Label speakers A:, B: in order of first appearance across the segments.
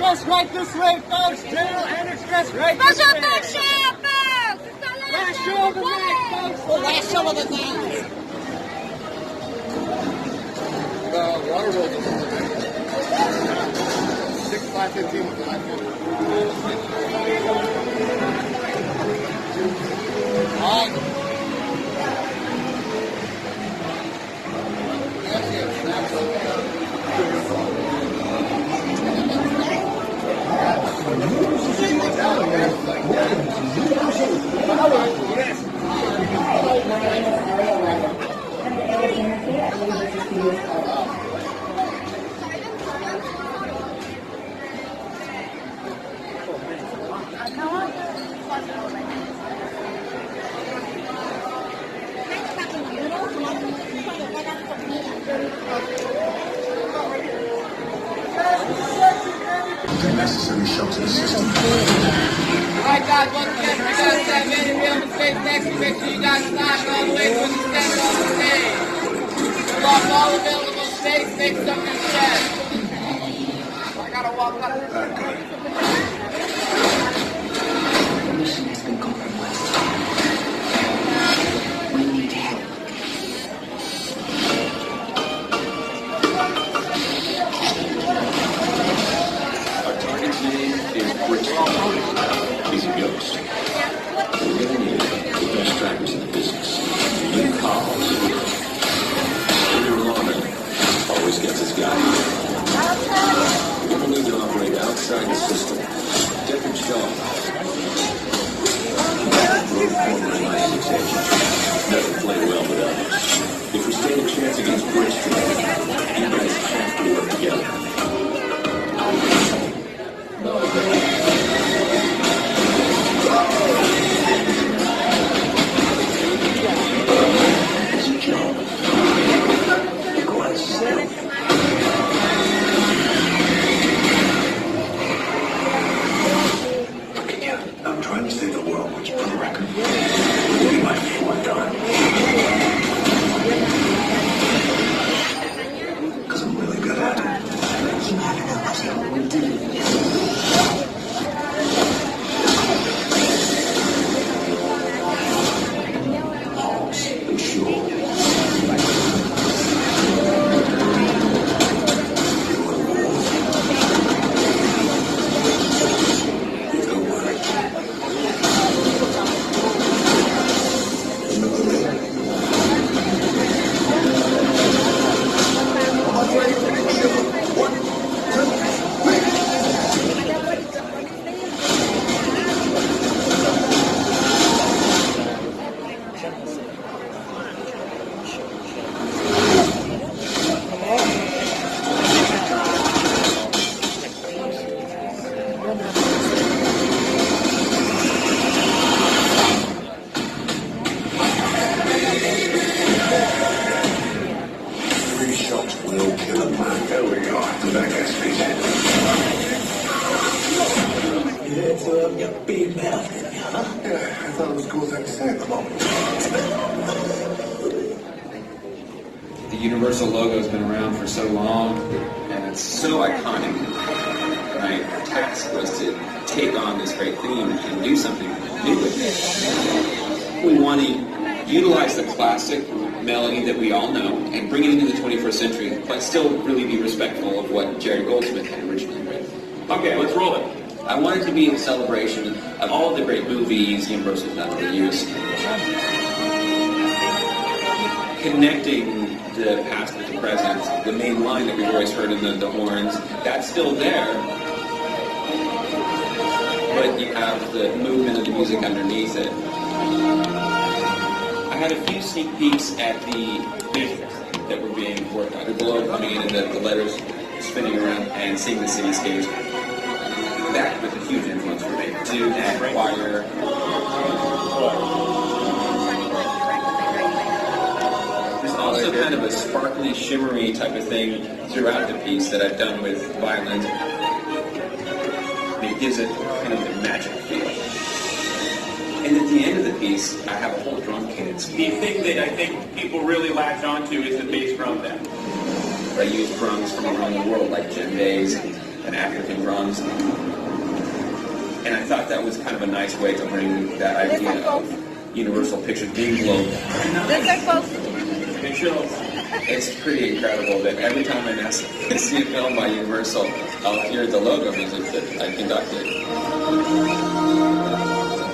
A: Express right this way, folks. General and Express right this way. Last show of the night, folks.
B: Last show of the night.
C: Water rolls is 6, 515 with 515.
D: The necessary shelter system.
B: Alright guys, once again, we got that many real mistakes next to make sure you guys stop all the way when you stand on the stage. Lock all available space, make something set. I gotta walk up.
E: The mission has been compromised. We need help.
D: Our target's name is Brixton. He's a ghost. We're gonna need the best trackers in the business. New calls. Every runner always gets his guy. We're gonna need to operate outside the system. Different show. Road former license agent. Never play well with others. If we stand a chance against Brixton, you guys have to work together.
E: It's a job. Go on, stealth.
D: Look again. I'm trying to save the world, which, for the record, will be my fourth time. Because I'm really good at it.
E: You have no clue what we're doing.
D: Pause and sure. Good work. Three shots will kill a man. There we are. The back guy's feet.
E: You're big mouth, huh?
D: Yeah, I thought it was cool thing to say. Come on.
F: The Universal logo's been around for so long, and it's so iconic. My task was to take on this great theme and do something new with it. We want to utilize the classic melody that we all know and bring it into the 21st century, but still really be respectful of what Jerry Goldsmith had originally written. Okay, let's roll it. I want it to be a celebration of all of the great movies Universal's done over the years. Connecting the past with the present, the main line that we've always heard in the horns, that's still there. But you have the movement of the music underneath it. I had a few sneak peeks at the visuals that were being worked on. The globe coming in and the letters spinning around and seeing the cityscapes. That was a huge influence for me. To that choir. There's also kind of a sparkly, shimmery type of thing throughout the piece that I've done with violin. It gives it kind of a magic feel. And at the end of the piece, I have a whole drum kit.
G: The thing that I think people really latch onto is the bass drum then.
F: I use drums from around the world, like djembes, an actor can draw on something. And I thought that was kind of a nice way to bring that idea of Universal Pictures being global. It's pretty incredible that every time I see a film by Universal, I'll hear the logo music that I conducted.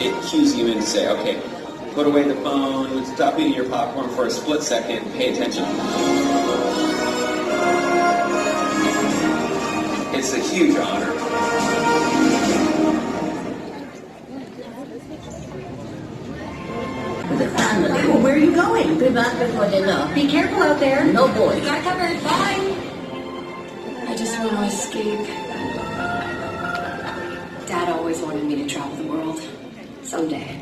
F: It cues you in to say, okay, put away the phone, stop eating your popcorn for a split second, pay attention. It's a huge honor.
H: Where are you going? Be back before dinner.
I: Be careful out there.
H: No boys.
I: Got covered. Bye. I just want to escape. Dad always wanted me to travel the world. Someday.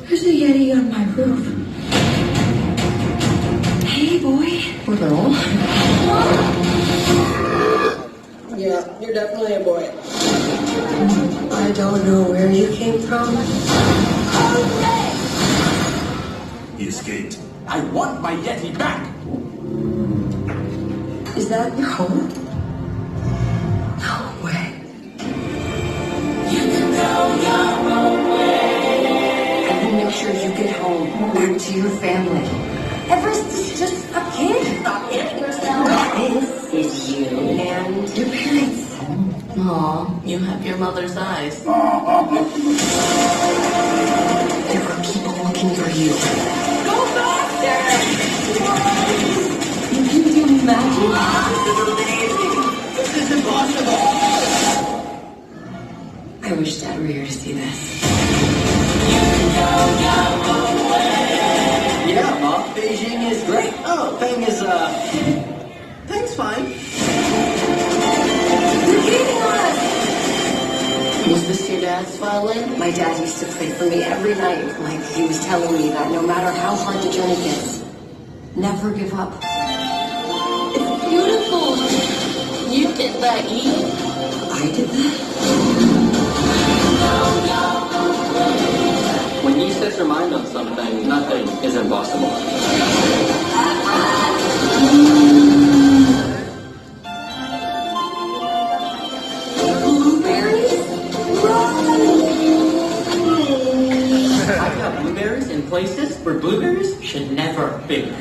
H: There's a Yeti on my roof.
I: Hey, boy.
H: Hello.
A: Yeah, you're definitely a boy.
H: I don't know where you came from.
E: He escaped. I want my Yeti back!
H: Is that your home? No way.
I: I will make sure you get home. Back to your family. Everest is just a kid. Stop hitting yourself. This is you and your parents.
H: Aw, you have your mother's eyes.
I: There are people looking for you. Go faster! You can do magic. This is amazing. This is impossible. I wish Dad were here to see this.
J: Yeah, Mom, Beijing is great. Oh, Peng's fine.
I: You're kidding us!
H: Was this your dad's violin?
I: My dad used to play for me every night. Like he was telling me that no matter how hard the journey gets, never give up.
H: It's beautiful. You did that, Eve.
I: I did that?
J: When he sets her mind on something, nothing is impossible.
I: Blueberries?
J: I've got blueberries in places where blueberries should never be.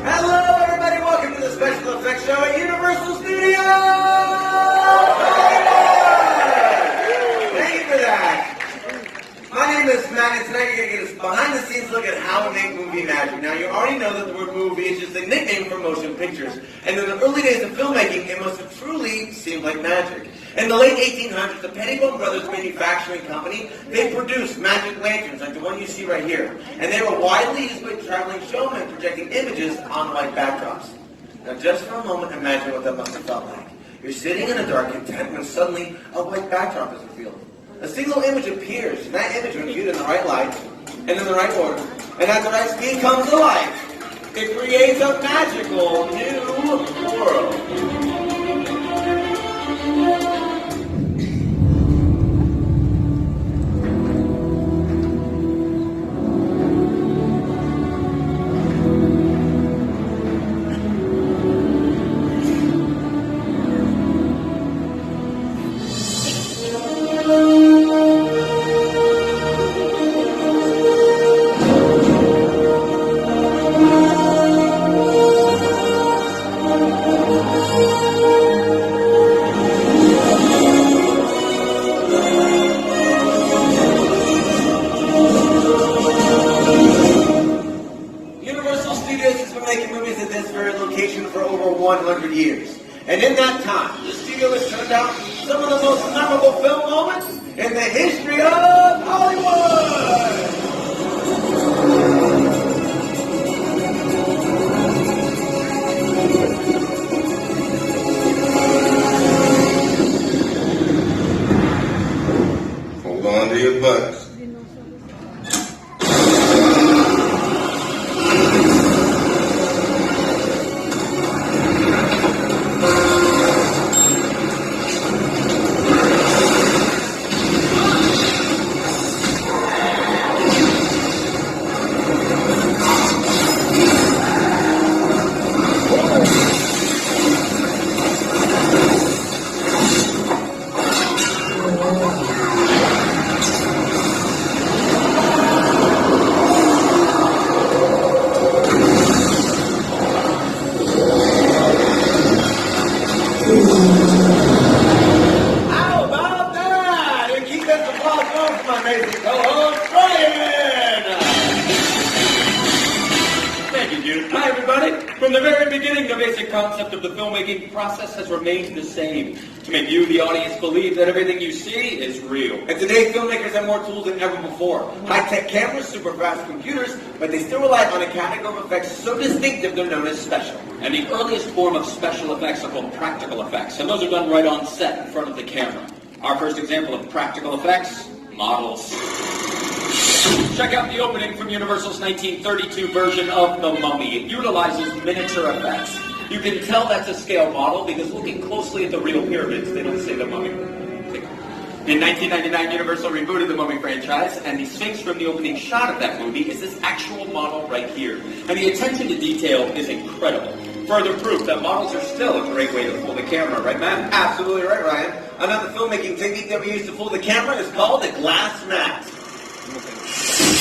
B: Hello, everybody. Welcome to the special effects show at Universal Studios. Thank you for that. My name is Matt, and tonight you're going to get a behind-the-scenes look at how we make movie magic. Now, you already know that the word movie is just a nickname for motion pictures. And in the early days of filmmaking, it must have truly seemed like magic. In the late 1800s, the Pettibone Brothers Manufacturing Company, they produced magic lanterns like the one you see right here. And they were widely used by traveling showmen projecting images on white backdrops. Now, just for a moment, imagine what that must have felt like. You're sitting in a dark tent when suddenly a white backdrop is revealed. A single image appears, and that image, when viewed in the right light, and in the right order, and at the right speed, comes to life. It creates a magical new world. Universal Studios has been making movies at this very location for over 100 years. And in that time, the studio has turned out some of the most memorable film moments in the history of Hollywood!
C: Hold on to your butts.
G: Hi, everybody. From the very beginning, the basic concept of the filmmaking process has remained the same. To make you, the audience, believe that everything you see is real.
K: And today, filmmakers have more tools than ever before. High-tech cameras, super fast computers, but they still rely on a category of effects so distinctive they're known as special.
G: And the earliest form of special effects are called practical effects, and those are done right on set in front of the camera. Our first example of practical effects, models. Check out the opening from Universal's 1932 version of The Mummy. It utilizes miniature effects. You can tell that's a scale model because looking closely at the real pyramids, they don't say The Mummy. In 1999, Universal rebooted the Mummy franchise, and the Sphinx from the opening shot of that movie is this actual model right here. And the attention to detail is incredible. Further proof that models are still a great way to fool the camera, right, man?
K: Absolutely right, Ryan. Another filmmaking technique that we use to fool the camera is called a glass mask.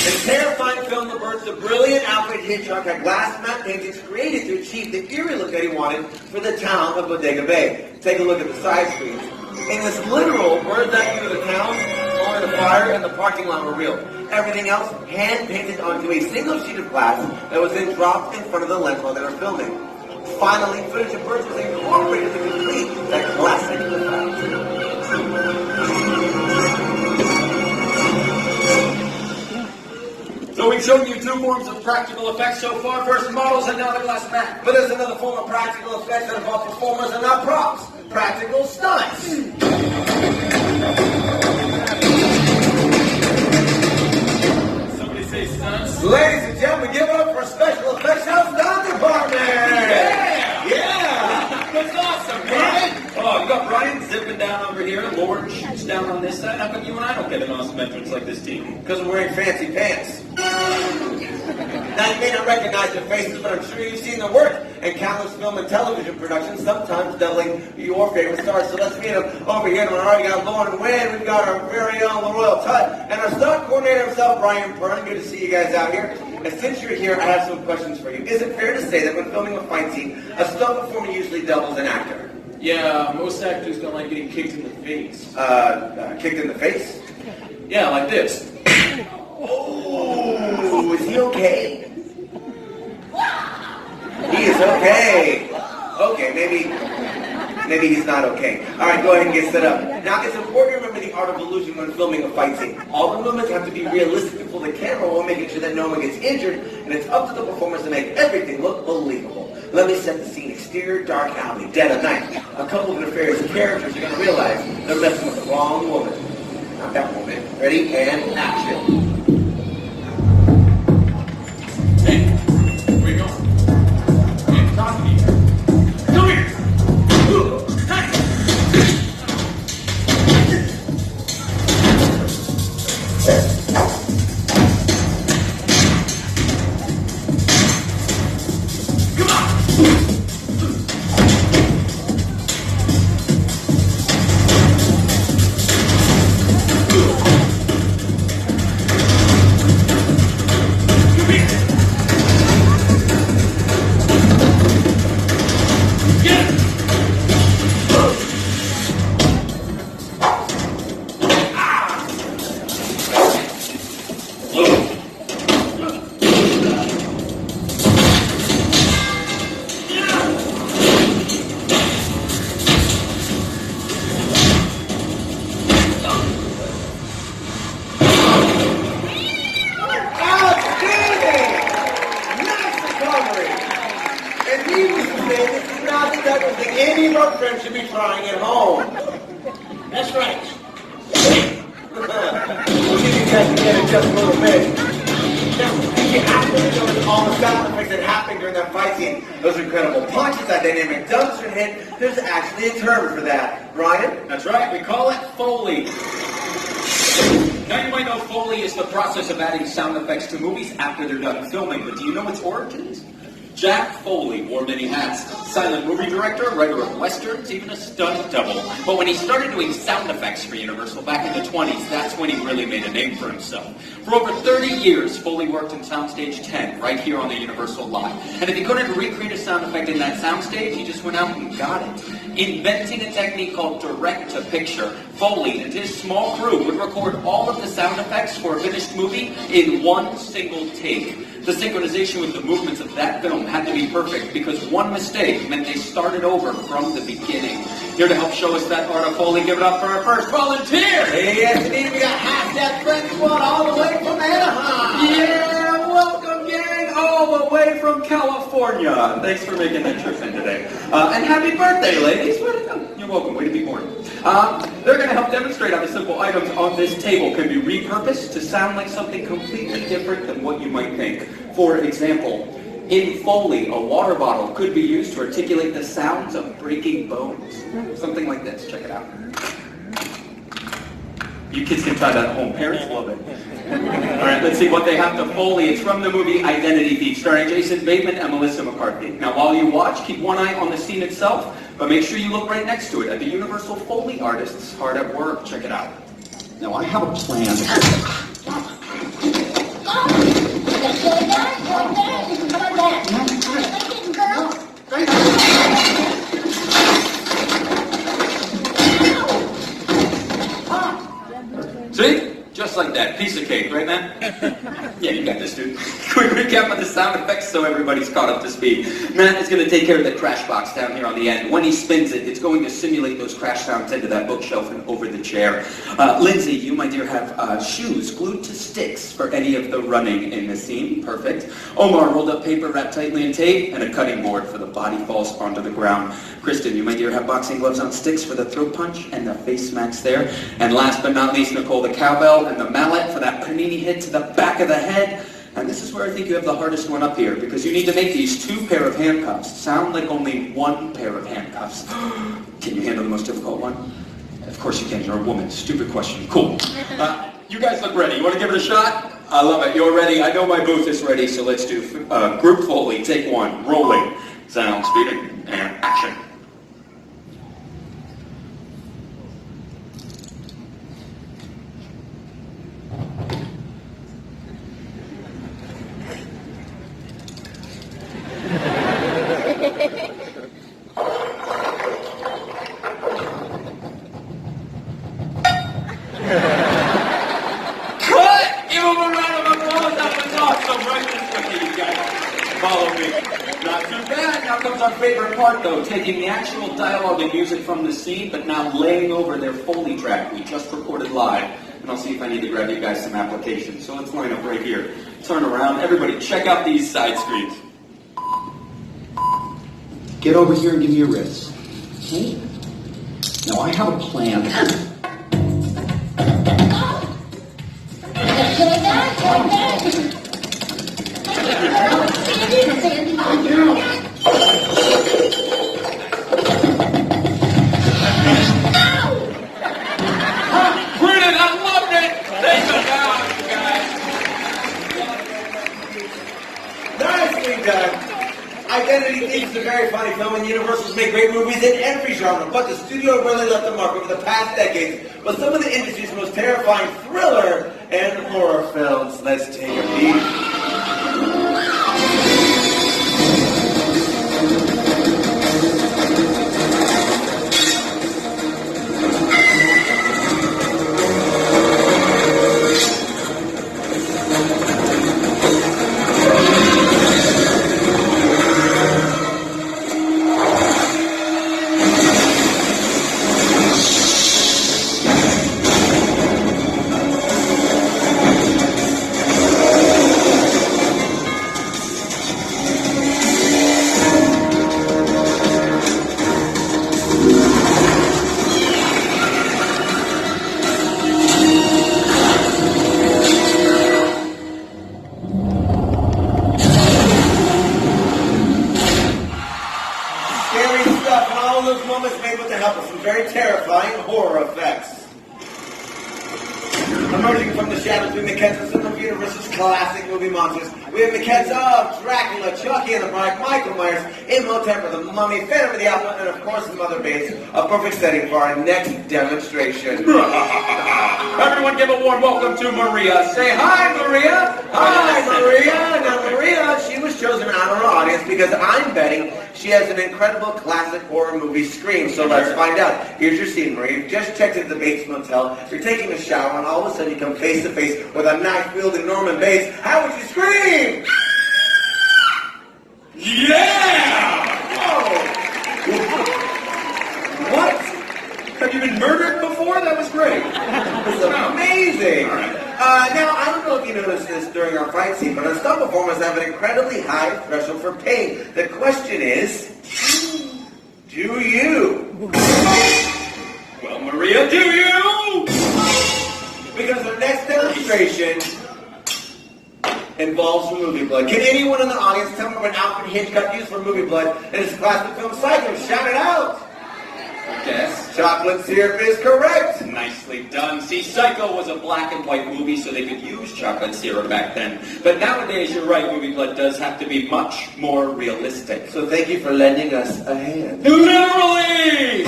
K: In terrifying film, the birds, the brilliant Alfred Hitchcock had glass matte paintings created to achieve the eerie look that he wanted for the town of Bodega Bay. Take a look at the side screens. In this literal bird's eye view of the town, only the fire and the parking lot were real. Everything else hand-painted onto a single sheet of glass that was then dropped in front of the lens while they were filming. Finally, footage of birds was incorporated to complete that classic effect.
G: So we've shown you two forms of practical effects so far. First models and now the glass matte.
K: But there's another form of practical effects that involve performers and not props. Practical stunts.
G: Somebody say stunts?
K: Ladies and gentlemen, give it up for special effects house stunt department.
G: Yeah! That's awesome, right? Oh, you got Brian zipping down over here. Lauren shoots down on this side. How come you and I don't get an awesome entrance like this team?
K: Because we're wearing fancy pants. Now, you may not recognize their faces, but I'm sure you've seen their work in countless film and television productions, sometimes doubling your favorite stars. So let's meet them over here. We've already got Lauren Wynn, we've got our very own LaRoyal Tutt, and our stunt coordinator himself, Brian Pern. Good to see you guys out here. And since you're here, I have some questions for you. Is it fair to say that when filming a fight scene, a stunt performer usually doubles an actor?
G: Yeah, most actors don't like getting kicked in the face.
K: Kicked in the face?
G: Yeah, like this.
K: Oh, is he okay? He is okay. Okay, maybe he's not okay. All right, go ahead and get set up. Now, it's important to remember the art of illusion when filming a fight scene. All the movements have to be realistic to fool the camera while making sure that no one gets injured, and it's up to the performers to make everything look believable. Let me set the scene. Exterior, dark alley, dead of night. A couple of nefarious characters are going to realize they're messing with the wrong woman. Not that woman. Ready? And action.
G: Hey, where you going? Hey, talk to me. Come here.
K: Any of our friends should be trying at home.
J: That's right.
K: We'll give you guys together just a little bit. Now, you have to notice all the sound effects that happened during that fight scene. Those incredible punches, that dynamic dumpster hit. There's actually a term for that. Brian?
G: That's right, we call it Foley. Now you might know Foley is the process of adding sound effects to movies after they're done filming, but do you know its origins? Jack Foley wore many hats. Silent movie director, writer of westerns, even a stunt double. But when he started doing sound effects for Universal back in the 20s, that's when he really made a name for himself. For over 30 years, Foley worked in Soundstage 10, right here on the Universal lot. And if he couldn't recreate a sound effect in that soundstage, he just went out and got it. inventing a technique called direct-to-picture. Foley and his small crew would record all of the sound effects for a finished movie in one single take. The synchronization with the movements of that film had to be perfect because one mistake meant they started over from the beginning. Here to help show us that art of Foley, give it up for our first volunteer!
K: Hey, Anthony, we got half that French squad all the way from Anaheim!
L: Yeah, welcome, gang, all the way from California. Thanks for making that trip in today. And happy birthday, ladies. You're welcome. Way to be born. They're going to help demonstrate how the simple items on this table can be repurposed to sound like something completely different than what you might think. For example, in Foley, a water bottle could be used to articulate the sounds of breaking bones. Something like this. Check it out. You kids can try that at home. Parents love it. All right, let's see what they have to Foley. It's from the movie Identity Thief, starring Jason Bateman and Melissa McCarthy. Now, while you watch, keep one eye on the scene itself, but make sure you look right next to it at the Universal Foley artists hard at work. Check it out.
E: Now, I have a plan.
G: See? Just like that. Piece of cake, right, man? Yeah, you got this, dude. Quick recap of the sound effects so everybody's caught up to speed. Matt is going to take care of the crash box down here on the end. When he spins it, it's going to simulate those crash sounds into that bookshelf and over the chair. Lindsay, you, my dear, have shoes glued to sticks for any of the running in the scene. Perfect. Omar rolled up paper wrapped tightly in tape and a cutting board for the body falls onto the ground. Kristen, you, my dear, have boxing gloves on sticks for the throat punch and the face smacks there. And last but not least, Nicole, the cowbell and the mallet for that panini hit to the back of the head. And this is where I think you have the hardest one up here, because you need to make these 2 pair of handcuffs sound like only 1 pair of handcuffs. Can you handle the most difficult one? Of course you can. You're a woman. Stupid question. Cool. You guys look ready. You want to give it a shot? I love it. You're ready. I know my booth is ready, so let's do group Foley. Take 1. Rolling. Sound, speeding, and action. Taking the actual dialogue and music from the scene, but now laying over their Foley track we just recorded live. And I'll see if I need to grab you guys some applications. So let's line up right here. Turn around. Everybody, check out these side screens.
E: Get over here and give me your wrist. Okay. Now, I have a plan.
G: Brilliant! I loved it! Thank you guys!
K: Nicely done. Identity Thief is a very funny film, and Universal's made great movies in every genre, but the studio really left a mark over the past decades with some of the industry's most terrifying thriller and horror films. Let's take a peek. Emerging from the shadows with maquettes of some of Universal's classic movie monsters, we have maquettes of Dracula, Chucky and the Bride, Michael Myers, Imhotep, the Mummy, Phantom of the Opera, and of course Mother Base, a perfect setting for our next demonstration.
G: Everyone give a warm welcome to Maria. Say hi, Maria.
K: Hi, Maria. Now, Maria, she was chosen out of our audience audience because I'm betting she has an incredible classic horror movie scream. So let's find out. Here's your scene, Marie. You've just checked into the Bates Motel. You're taking a shower, and all of a sudden you come face to face with a knife-wielding Norman Bates. How would you scream?
L: Yeah!
K: Whoa! What?
L: Have you been murdered before? That was great.
K: It's amazing.
L: All right.
K: Now, I don't know if you noticed this during our fight scene, but our stunt performers have an incredibly high threshold for pain. The question is, do you?
L: Well, Maria, do you?
K: Because our next demonstration involves movie blood. Can anyone in the audience tell me what Alfred Hitchcock used for movie blood in his classic film Psycho? Shout it out!
L: Yes.
K: Chocolate syrup is correct.
G: Nicely done. See, Psycho was a black and white movie, so they could use chocolate syrup back then. But nowadays, you're right, movie blood does have to be much more realistic.
K: So thank you for lending us a hand.
G: Literally!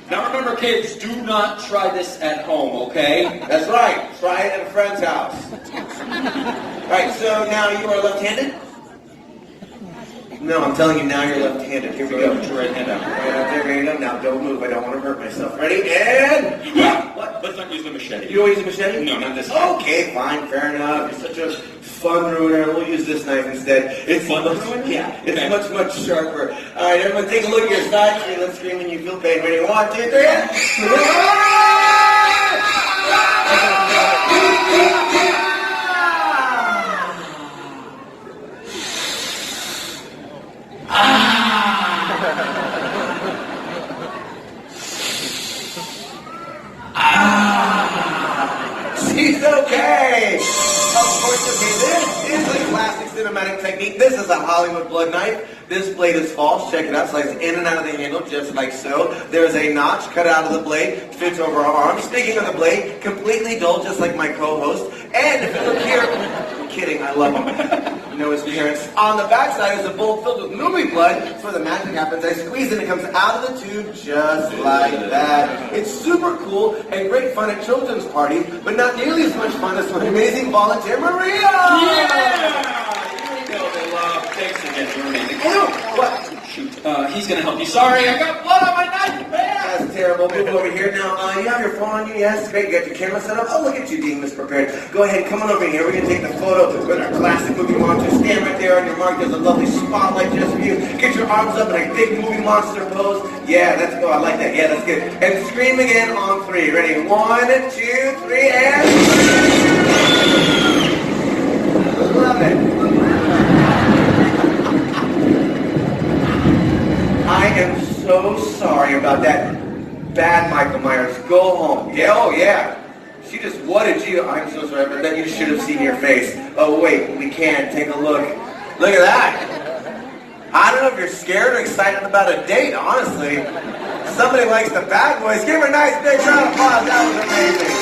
G: Now remember, kids, do not try this at home, okay?
K: That's right. Try it at a friend's house. Alright, so now you are left-handed? No, I'm telling you now you're left-handed. Here we go.
G: Put your right hand out.
K: Right out there, ready to go. Now don't move. I don't want to hurt myself. Ready? And...
G: What? Let's not use the machete.
K: You don't use a machete?
G: No, not this time.
K: Okay, fine. Fair enough. You're such a fun ruiner. We'll use this knife instead. It's
G: Fun
K: much,
G: ruiner?
K: yeah, it's
G: Okay.
K: much sharper. Alright, everyone take a look at your side. Scream, let's scream when you feel pain. Ready? 1, 2, 3, and... She's okay! Of course, okay, this is a classic cinematic technique. This is a Hollywood blood knife. This blade is false. Check it out. Slides in and out of the handle, just like so. There's a notch cut out of the blade, fits over our arm. Speaking of the blade, completely dull, just like my co-host. And if you look here, I'm kidding, I love him. You know his appearance. On the backside is a bowl filled with movie blood. That's where the magic happens. I squeeze it and it comes out of the tube just like that. It's super cool and great fun at children's parties, but not nearly as much fun as my amazing volunteer, Maria!
G: Yeah! Here we go, they love. Thanks again, you're amazing.
K: Oh, what?
G: Shoot, he's gonna help you. Sorry, I got blood on my knife, man!
K: That's terrible. Move over here. Now, you have your phone on you? Yes, great. You got your camera set up? Oh, look at you being misprepared. Go ahead, come on over here. We're going to take the photo with our classic movie monster. Stand right there on your mark. There's a lovely spotlight just for you. Get your arms up in a big movie monster pose. Yeah, let's go. I like that. Yeah, that's good. And scream again on 3. Ready? 1, 2, 3, and... Love it. I am so sorry about that bad Michael Myers. Go home. Yeah, oh yeah. She just, what did you, I'm so sorry, but then you should have seen your face. Oh wait, we can. Take a look. Look at that. I don't know if you're scared or excited about a date, honestly. Somebody likes the bad boys. Give her a nice big round of applause. That was amazing.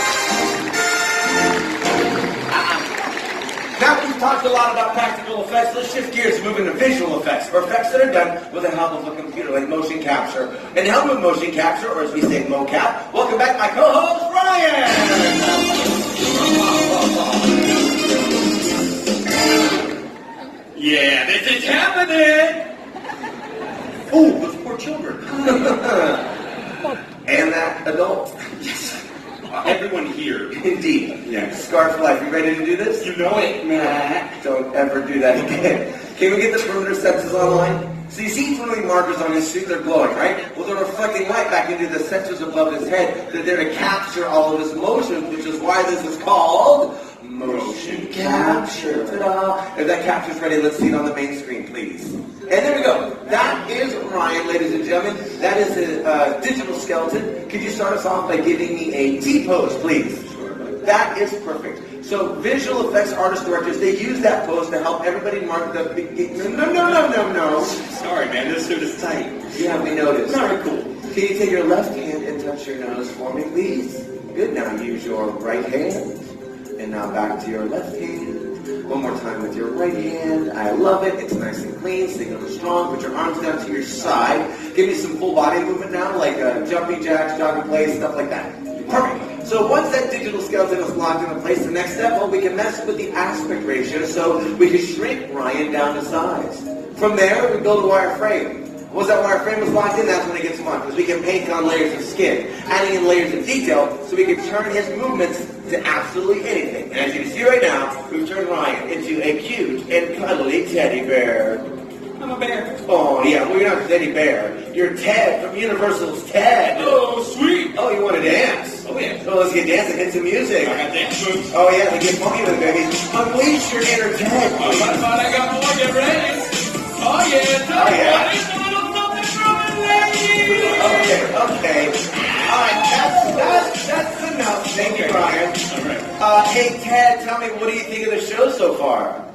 K: Now we've talked a lot about practical effects. Let's shift gears and move into visual effects, or effects that are done with the help of a computer, like motion capture. And to help with motion capture, or as we say, mocap, welcome back my co-host, Ryan!
L: Yeah, this is happening!
K: Oh, those poor children. And that adult.
L: Yes. Everyone here.
K: Indeed.
L: Yeah.
K: Scar for life. You ready to do this?
L: You know it, man.
K: Don't ever do that again. Can we get the perimeter sensors online? So you see each one of the markers on his suit, they're glowing, right? Well, they're reflecting light back into the sensors above his head. They're there to capture all of his motions, which is why this is called motion capture. Ta-da! If that capture's ready, let's see it on the main screen, please. And there we go. That is Ryan, ladies and gentlemen. That is a digital skeleton. Could you start us off by giving me a T-pose, please? That is perfect. So visual effects artist directors, they use that pose to help everybody mark the... No.
L: Sorry, man. This suit is tight.
K: Yeah, we noticed.
L: Very cool.
K: Can you take your left hand and touch your nose for me, please? Good. Now use your right hand. And now back to your left hand. One more time with your right hand. I love it. It's nice and clean. Signal is strong. Put your arms down to your side. Give me some full body movement now, like jumping jacks, jogging plays, stuff like that. Perfect. So once that digital skeleton is locked into place, the next step, well, we can mess with the aspect ratio so we can shrink Ryan down to size. From there, we build a wireframe. Once that wireframe is locked in, that's when it gets fun, because we can paint on layers of skin, adding in layers of detail so we can turn his movements to absolutely anything. And as you can see right now, we've turned Ryan into a cute and cuddly teddy bear.
G: I'm a bear.
K: Oh, yeah, well, you're not a teddy bear. You're Ted from Universal's Ted.
G: Oh, sweet.
K: Oh, you want to dance?
G: Oh, yeah.
K: Well, let's get dancing, hit some music.
G: I got dance moves.
K: Oh, yeah, they get funky with it, baby. Unleash your inner Ted.
G: Oh, I got more. Get ready. Oh, yeah.
K: Oh, yeah.
G: It's a little something from a lady.
K: Okay. All right, that's enough. Thank you, Ryan.
G: All right.
K: Hey, Ted, tell me, what do you think of the show so far?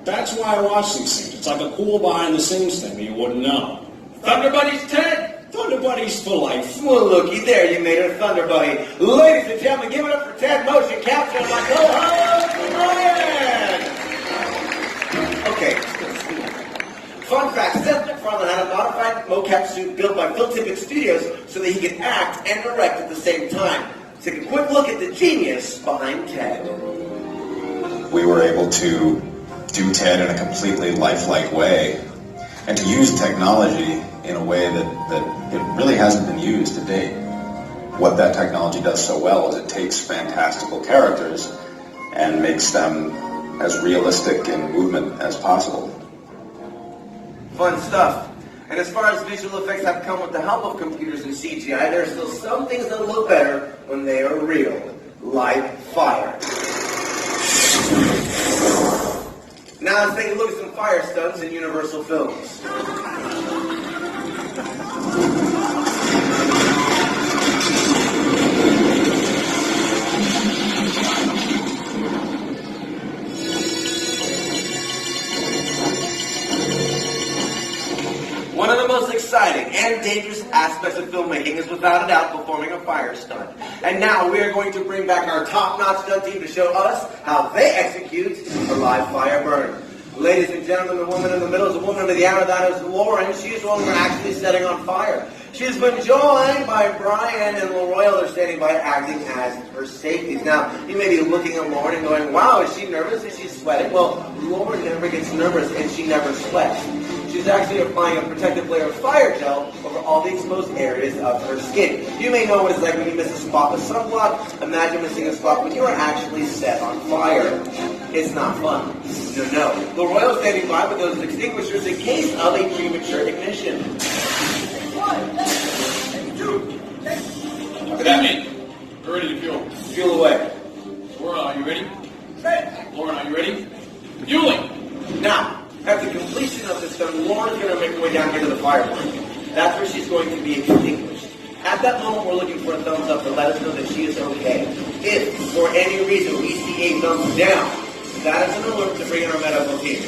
H: That's why I watch these things. It's like a cool behind-the-scenes thing. You wouldn't know.
G: Thunder Buddies Ted.
H: Thunder Buddies for life.
K: Well, looky there, you made her Thunder Buddy. Ladies and gentlemen, give it up for Ted Motion Capture, my co-host, Ryan! Okay. Fun fact, Seth MacFarlane had a modified mocap suit built by Phil Tippett Studios so that he could act and direct at the same time. Take a quick look at the genius behind Ted.
M: We were able to do Ted in a completely lifelike way and to use technology in a way that it really hasn't been used to date. What that technology does so well is it takes fantastical characters and makes them as realistic in movement as possible.
K: Fun stuff. And as far as visual effects have come with the help of computers and CGI, there are still some things that look better when they are real, like fire. Now let's take a look at some fire stunts in Universal films. One of the most exciting and dangerous aspects of filmmaking is without a doubt performing a fire stunt. And now we are going to bring back our top-notch stunt team to show us how they execute a live fire burn. Ladies and gentlemen, the woman in the middle is a woman of the hour. That is Lauren. She is the one we're actually setting on fire. She has been joined by Brian and Leroy. They're standing by acting as her safeties. Now, you may be looking at Lauren and going, wow, is she nervous? Is she sweating? Well, Lauren never gets nervous and she never sweats. She's actually applying a protective layer of fire gel over all the exposed areas of her skin. You may know what it's like when you miss a spot with sunblock. Imagine missing a spot when you are actually set on fire. It's not fun. No. The Royal standing by with those extinguishers in case of a premature ignition.
G: Look at that, man. We're ready to fuel.
K: Fuel away.
G: Lauren, are you ready? Lauren, are you ready? Fueling.
K: Now, at the completion of this stunt, Lauren's going to make her way down here to the fire point. That's where she's going to be extinguished. At that moment, we're looking for a thumbs up to let us know that she is okay. If, for any reason, we see a thumbs down, that is an alert to bring in our medical team.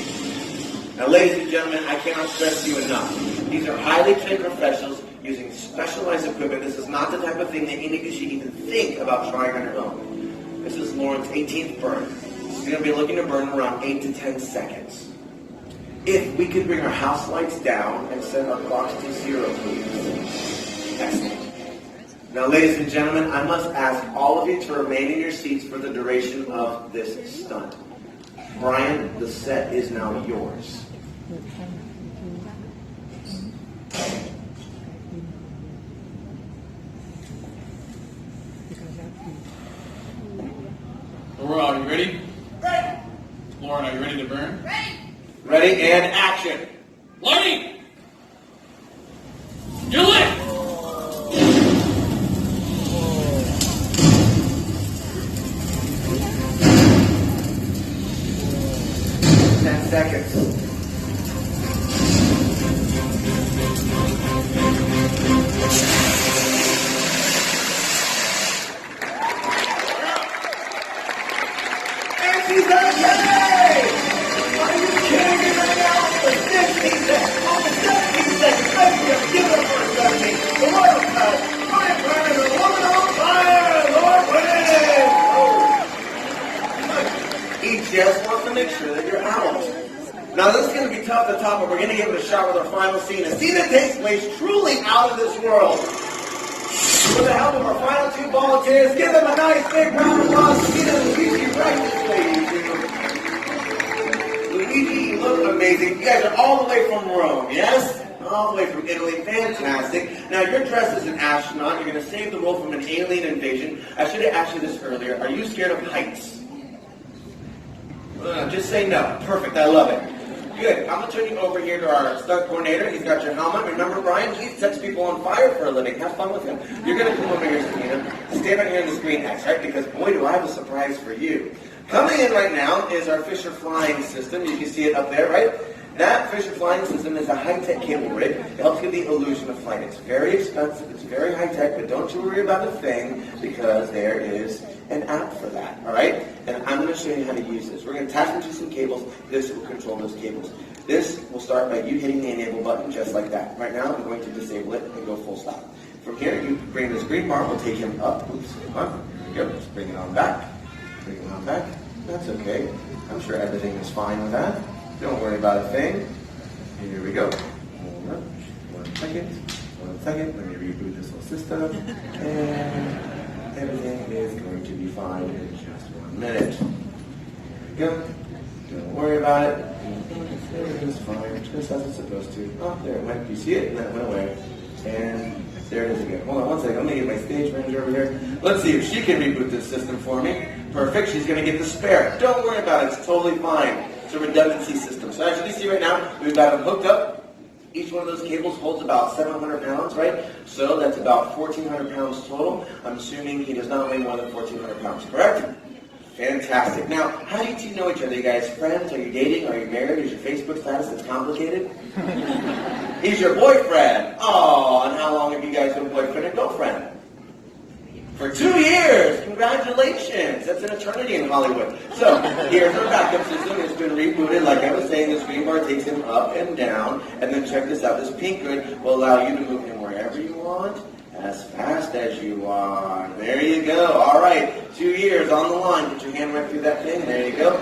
K: Now, ladies and gentlemen, I cannot stress to you enough. These are highly trained professionals using specialized equipment. This is not the type of thing that any of you should even think about trying on your own. This is Lauren's 18th burn. She's going to be looking to burn around 8 to 10 seconds. If we could bring our house lights down and set our clocks to 0, please. Excellent. Now, ladies and gentlemen, I must ask all of you to remain in your seats for the duration of this stunt. Brian, the set is now yours.
G: Laura, are you ready? Ready. Lauren, are you ready to burn?
K: Ready. Ready and action.
G: Lighting! You're lit!
K: Seconds. And she's okay! Are you kidding me right now? For 15 seconds, over 17 seconds, let's just give it up for a second. The Royal Cut, Brian Brennan, the woman on fire, Lord Brennan! He just wants to make sure that you're out. Now, this is going to be tough to top, but we're going to give it a shot with our final scene. A scene that takes place truly out of this world. With the help of our final two volunteers, give them a nice big round of applause. Get them Luigi right this way, you two. Luigi, you look amazing. You guys are all the way from Rome, yes? All the way from Italy. Fantastic. Now, you're dressed as an astronaut. You're going to save the world from an alien invasion. I should have asked you this earlier. Are you scared of heights? Just say no. Perfect. I love it. Good. I'm going to turn you over here to our stunt coordinator. He's got your helmet. Remember, Brian, he sets people on fire for a living. Have fun with him. You're going to come over here, Selena. Stand right here in this green X, right? Because, boy, do I have a surprise for you. Coming in right now is our Fisher flying system. You can see it up there, right? That Fisher flying system is a high-tech cable rig. It helps give the illusion of flight. It's very expensive. It's very high-tech, but don't you worry about a thing because there is an app for that, all right? And I'm going to show you how to use this. We're going to attach them to some cables. This will control those cables. This will start by you hitting the enable button just like that. Right now, I'm going to disable it and go full stop. From here, you bring this green bar. We'll take him up. Oops, come on. There we go. Just bring it on back. Bring it on back. That's okay. I'm sure everything is fine with that. Don't worry about a thing. Here we go. Hold up. 1 second. 1 second. Let me reboot this whole system. And everything is going to be fine in just 1 minute. There we go. Don't worry about it. Everything is fine, just as it's supposed to. Oh, there it went. You see it? And then it went away. And there it is again. Hold on 1 second. I'm going to get my stage manager over here. Let's see if she can reboot this system for me. Perfect. She's going to get the spare. Don't worry about it. It's totally fine. It's a redundancy system. So as you can see right now, we've got them hooked up. Each one of those cables holds about 700 pounds, right? So that's about 1,400 pounds total. I'm assuming he does not weigh more than 1,400 pounds, correct? Fantastic. Now, how do you two know each other? Are you guys friends? Are you dating? Are you married? Is your Facebook status that's complicated? He's your boyfriend. Oh, and how long have you guys been boyfriend and girlfriend? For 2 years! Congratulations! That's an eternity in Hollywood. So, here's our backup system. It's been rebooted. Like I was saying, the screen bar takes him up and down. And then check this out. This pink grid will allow you to move him wherever you want, as fast as you want. There you go. All right. 2 years on the line. Put your hand right through that thing. There you go.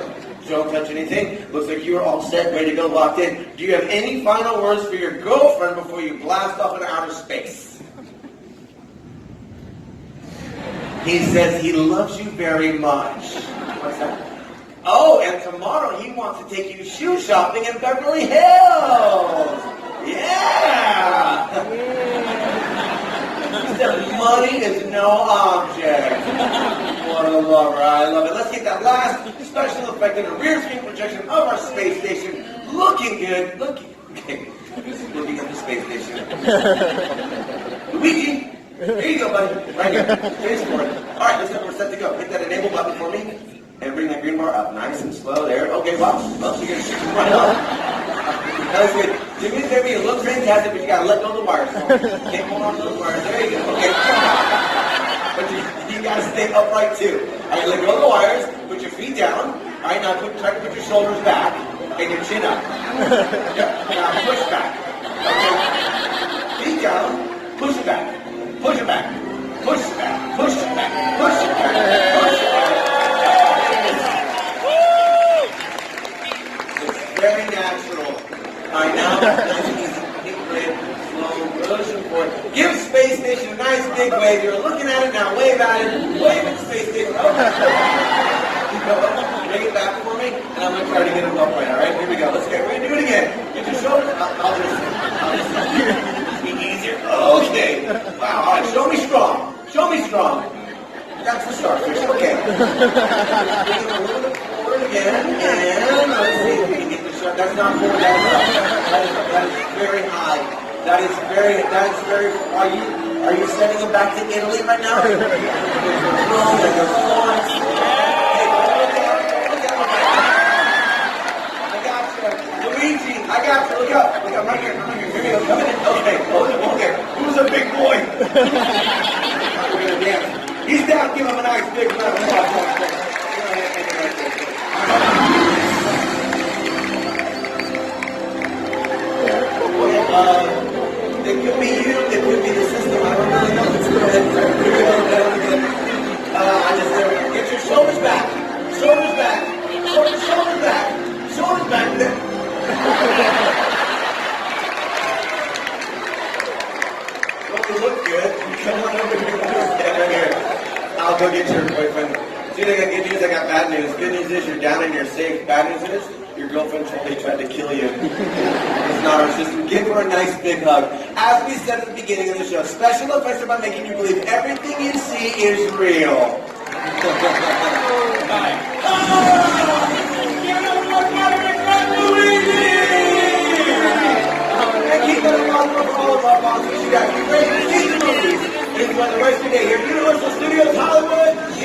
K: Don't touch anything. Looks like you are all set, ready to go, locked in. Do you have any final words for your girlfriend before you blast off into outer space? He says he loves you very much. What's that? Oh, and tomorrow he wants to take you shoe shopping in Beverly Hills. Yeah! He said money is no object. What a lover. I love it. Let's get that last special effect in a rear screen projection of our space station. Looking good. Looking at the space station. Luigi! Here you go, buddy. Right here. Face for it. All right, looks like we're set to go. Hit that enable button for me. And bring that green bar up. Nice and slow there. Okay, well, you're going to shoot him right up. That was good. Do me a favor, you look fantastic, but you got to let go of the wires for me. Can't hold on to those wires. There you go. Okay. But you got to stay upright, too. All right, let go of the wires. Put your feet down. All right, now try to put your shoulders back and your chin up. Yep. Now push back. Okay. Feet down. Push it back. Push it back. Push it back. Push it back. Push it back. Push it back. It's very natural. All right, now nice and easy. Keep it slow motion for it. Give Space Station a nice big wave. You're looking at it now. Wave at it. Wave at the Space Station. Oh. Bring it back for me, and I'm going to try to get it upright. All right, here we go. Let's go. We're going to do it again. Get your shoulders. I'll just be easier. Okay. Wow. All right. Show me strong. Show me strong. That's the starfish. Okay. Bring it a little bit forward again, and let's see if we can get the shark. That's not forward. That is very high. That is very. Are you sending him back to Italy right now? Rome and Florence. Luigi, I got you. Look up. Look up right here. Come here. Here we go. Come in. Okay. Okay. Who's a big boy? We're gonna dance. He's down. Give him a nice big round of applause. It could be you. It could be the system. I don't really know. Let's go ahead. Get your shoulders back. Shoulders back. Shoulders back. Shoulders back. Well, you look good. Come on over here. you're down in your safe. Bad news is, your girlfriend totally tried to kill you. It's not our system. Give her a nice big hug. As we said at the beginning of the show, special effects are about making you believe everything you see is real. And keep it possible for all of our bosses. You guys be ready to see the movies. Enjoy the rest of your day here at Universal Studios Hollywood.